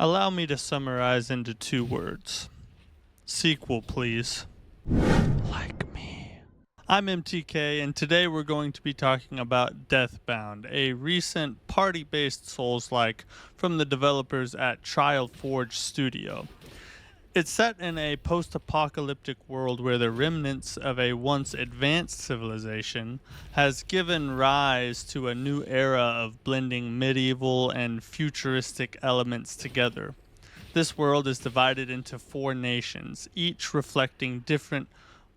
Allow me to summarize into 2 words. Sequel, please. Like me. I'm MTK, and today we're going to be talking about Deathbound, a recent party-based Souls-like from the developers at Trialforge Studio. It's set in a post-apocalyptic world where the remnants of a once advanced civilization has given rise to a new era of blending medieval and futuristic elements together. This world is divided into 4 nations, each reflecting different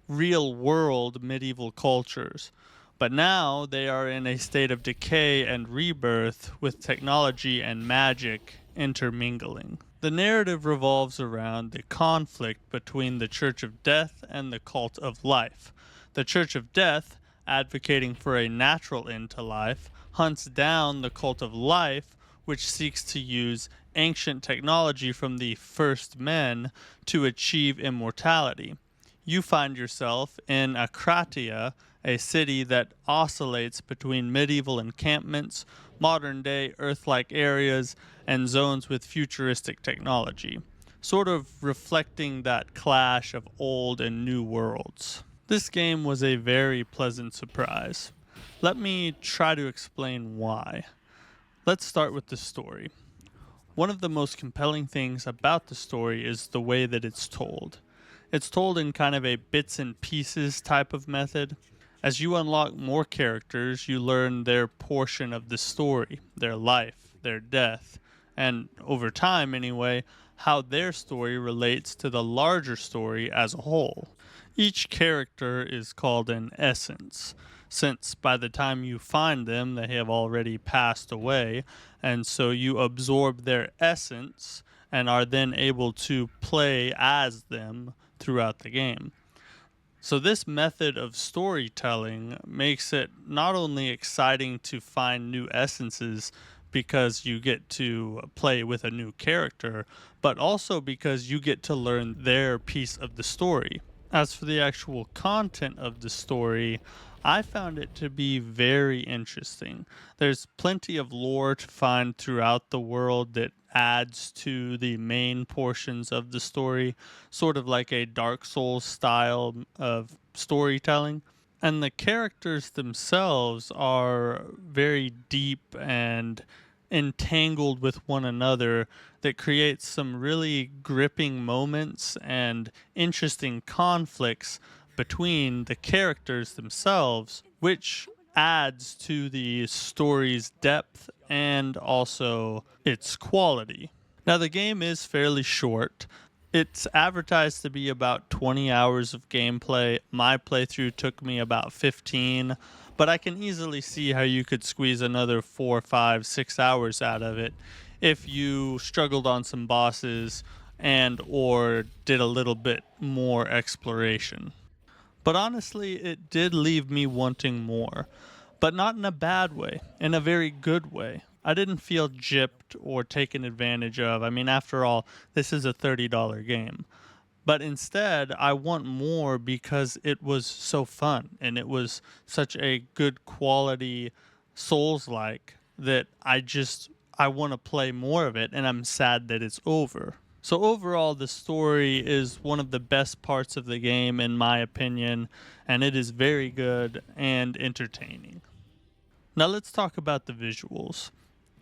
real-world medieval cultures. But now they are in a state of decay and rebirth with technology and magic intermingling. The narrative revolves around the conflict between the Church of Death and the Cult of Life. The Church of Death, advocating for a natural end to life, hunts down the Cult of Life, which seeks to use ancient technology from the first men to achieve immortality. You find yourself in Akratia, a city that oscillates between medieval encampments, modern-day Earth-like areas, and zones with futuristic technology, sort of reflecting that clash of old and new worlds. This game was a very pleasant surprise. Let me try to explain why. Let's start with the story. One of the most compelling things about the story is the way that it's told. It's told in kind of a bits and pieces type of method. As you unlock more characters, you learn their portion of the story, their life, their death, and over time anyway, how their story relates to the larger story as a whole. Each character is called an essence, since by the time you find them, they have already passed away, and so you absorb their essence and are then able to play as them throughout the game. So this method of storytelling makes it not only exciting to find new essences because you get to play with a new character, but also because you get to learn their piece of the story. As for the actual content of the story, I found it to be very interesting. There's plenty of lore to find throughout the world that adds to the main portions of the story, sort of like a Dark Souls style of storytelling. And the characters themselves are very deep and entangled with one another that creates some really gripping moments and interesting conflicts between the characters themselves, which adds to the story's depth and also its quality. Now, the game is fairly short. It's advertised to be about 20 hours of gameplay. My playthrough took me about 15, but I can easily see how you could squeeze another 4, 5, 6 hours out of it if you struggled on some bosses and or did a little bit more exploration. But honestly, it did leave me wanting more, but not in a bad way, in a very good way. I didn't feel gypped or taken advantage of. I mean, after all, this is a $30 game. But instead, I want more because it was so fun and it was such a good quality Souls-like that I want to play more of it, and I'm sad that it's over. So overall, the story is one of the best parts of the game in my opinion, and it is very good and entertaining. Now let's talk about the visuals.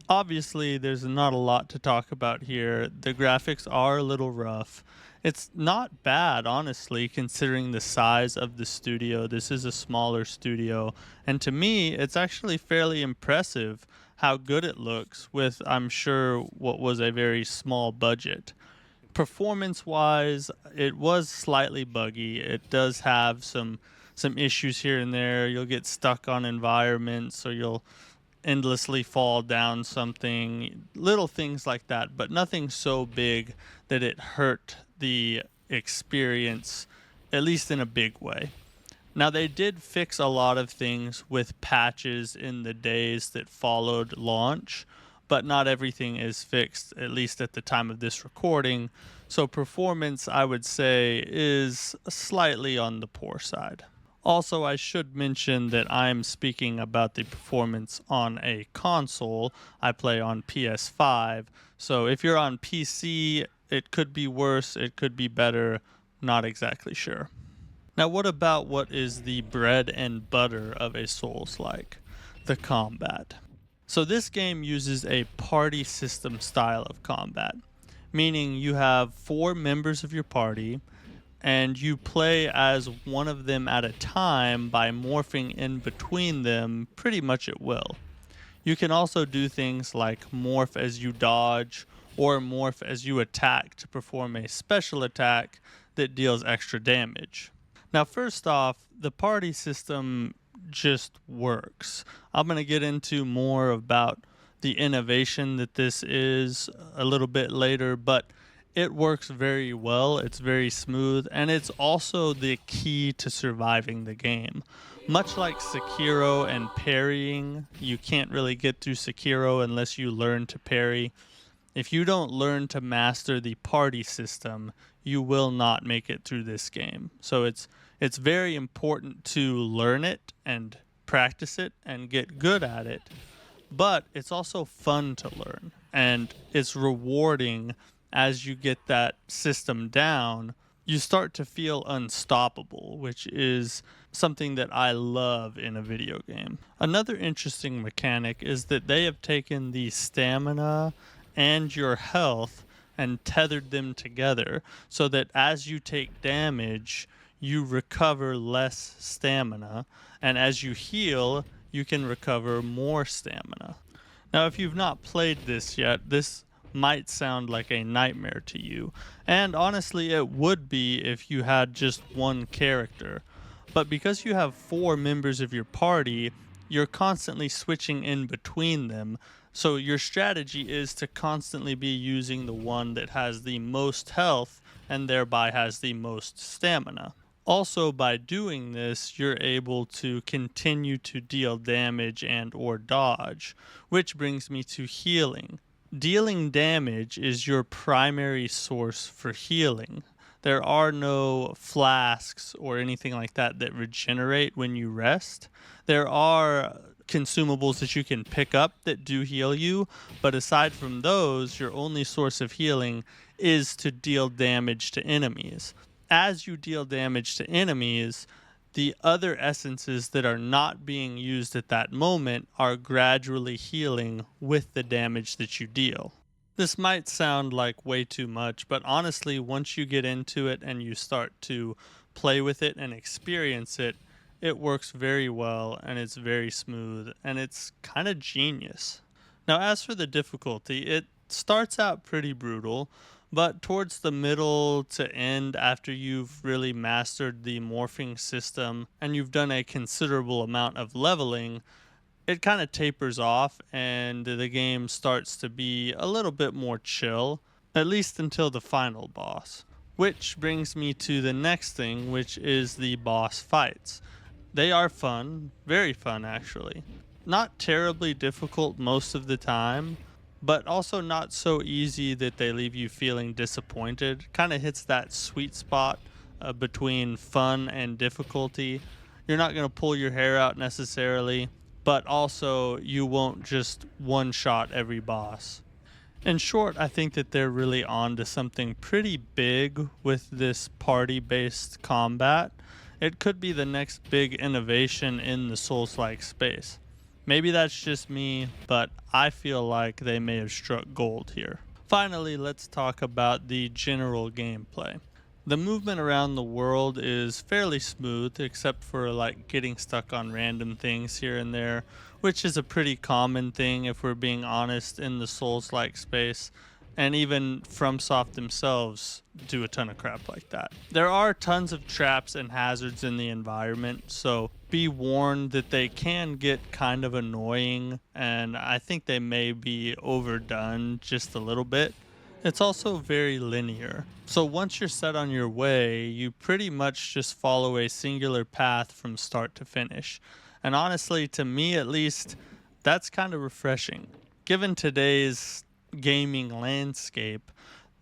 Obviously, there's not a lot to talk about here. The graphics are a little rough. It's not bad, honestly, considering the size of the studio. This is a smaller studio, and to me, it's actually fairly impressive how good it looks with, I'm sure, what was a very small budget. Performance-wise, it was slightly buggy. It does have some issues here and there. You'll get stuck on environments, or you'll endlessly fall down something, little things like that, but nothing so big that it hurt the experience, at least in a big way. Now, they did fix a lot of things with patches in the days that followed launch, but not everything is fixed, at least at the time of this recording. So performance, I would say, is slightly on the poor side. Also, I should mention that I'm speaking about the performance on a console. I play on PS5, so if you're on PC, it could be worse, it could be better, not exactly sure. Now, what about what is the bread and butter of a Souls-like? The combat. So this game uses a party system style of combat, meaning you have 4 members of your party and you play as one of them at a time by morphing in between them pretty much at will. You can also do things like morph as you dodge or morph as you attack to perform a special attack that deals extra damage. Now, first off, the party system just works. I'm going to get into more about the innovation that this is a little bit later, but it works very well. It's very smooth, and it's also the key to surviving the game. Much like Sekiro and parrying, you can't really get through Sekiro unless you learn to parry. If you don't learn to master the party system, you will not make it through this game. So it's very important to learn it and practice it and get good at it. But it's also fun to learn, and it's rewarding as you get that system down. You start to feel unstoppable, which is something that I love in a video game. Another interesting mechanic is that they have taken the stamina and your health and tethered them together so that as you take damage, you recover less stamina, and as you heal, you can recover more stamina. Now, if you've not played this yet, this might sound like a nightmare to you, and honestly, it would be if you had just one character. But because you have 4 members of your party, you're constantly switching in between them, so your strategy is to constantly be using the one that has the most health and thereby has the most stamina. Also, by doing this, you're able to continue to deal damage and or dodge, which brings me to healing. Dealing damage is your primary source for healing. There are no flasks or anything like that that regenerate when you rest. There are consumables that you can pick up that do heal you, but aside from those, your only source of healing is to deal damage to enemies. As you deal damage to enemies, the other essences that are not being used at that moment are gradually healing with the damage that you deal. This might sound like way too much, but honestly, once you get into it and you start to play with it and experience it, it works very well and it's very smooth and it's kind of genius. Now, as for the difficulty, it starts out pretty brutal, but towards the middle to end, after you've really mastered the morphing system and you've done a considerable amount of leveling, it kind of tapers off and the game starts to be a little bit more chill, at least until the final boss. Which brings me to the next thing, which is the boss fights. They are fun, very fun actually. Not terribly difficult most of the time, but also not so easy that they leave you feeling disappointed. Kind of hits that sweet spot between fun and difficulty. You're not going to pull your hair out necessarily, but also you won't just one-shot every boss. In short, I think that they're really on to something pretty big with this party-based combat. It could be the next big innovation in the Souls-like space. Maybe that's just me, but I feel like they may have struck gold here. Finally, let's talk about the general gameplay. The movement around the world is fairly smooth, except for like getting stuck on random things here and there, which is a pretty common thing if we're being honest in the Souls-like space. And even FromSoft themselves do a ton of crap like that. There are tons of traps and hazards in the environment, so be warned that they can get kind of annoying, and I think they may be overdone just a little bit. It's also very linear. So once you're set on your way, you pretty much just follow a singular path from start to finish. And honestly, to me at least, that's kind of refreshing. Given today's gaming landscape,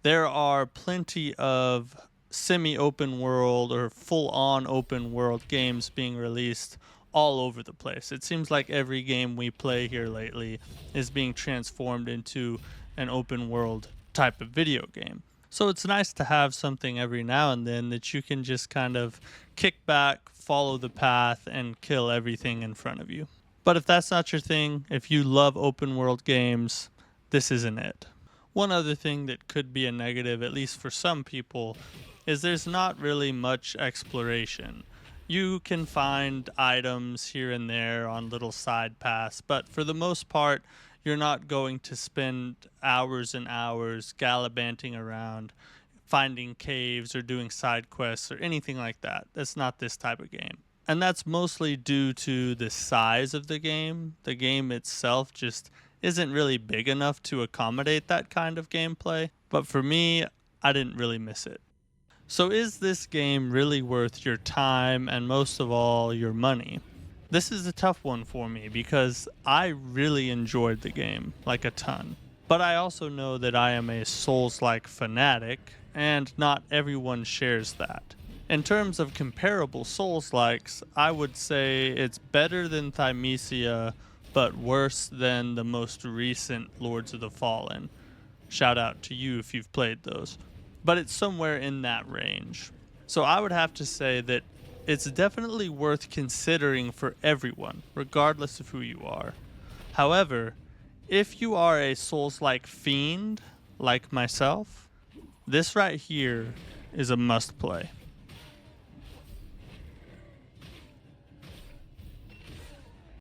there are plenty of semi-open world or full-on open world games being released all over the place. It seems like every game we play here lately is being transformed into an open world type of video game. So it's nice to have something every now and then that you can just kind of kick back, follow the path, and kill everything in front of you. But if that's not your thing, if you love open world games, this isn't it. One other thing that could be a negative, at least for some people, is there's not really much exploration. You can find items here and there on little side paths, but for the most part, you're not going to spend hours and hours gallivanting around, finding caves or doing side quests or anything like that. That's not this type of game. And that's mostly due to the size of the game. The game itself just isn't really big enough to accommodate that kind of gameplay. But for me, I didn't really miss it. So is this game really worth your time and most of all your money? This is a tough one for me because I really enjoyed the game, like a ton. But I also know that I am a Souls-like fanatic, and not everyone shares that. In terms of comparable Souls-likes, I would say it's better than Thymesia, but worse than the most recent Lords of the Fallen. Shout out to you if you've played those. But it's somewhere in that range. So I would have to say that it's definitely worth considering for everyone, regardless of who you are. However, if you are a Souls-like fiend, like myself, this right here is a must play.